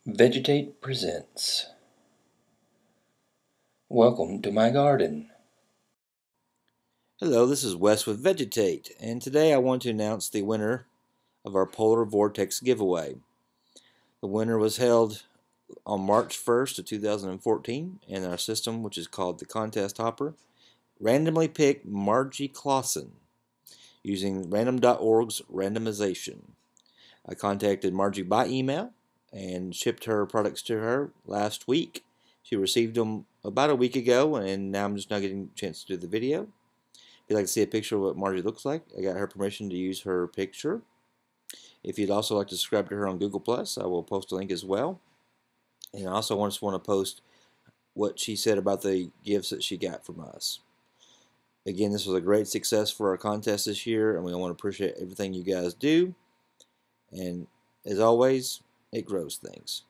Vegetate presents. Welcome to my garden. Hello, this is Wes with Vegetate, and today I want to announce the winner of our Polar Vortex giveaway. The winner was held on March 1st of 2014, and our system, which is called the Contest Hopper, randomly picked Margie Clausen using random.org's randomization. I contacted Margie by email and shipped her products to her last week. She received them about a week ago, and now I'm just not getting a chance to do the video. If you'd like to see a picture of what Margie looks like, I got her permission to use her picture. If you'd also like to subscribe to her on Google+, I will post a link as well. And I also just want to post what she said about the gifts that she got from us. Again, this was a great success for our contest this year, and we want to appreciate everything you guys do. And as always, it grows things.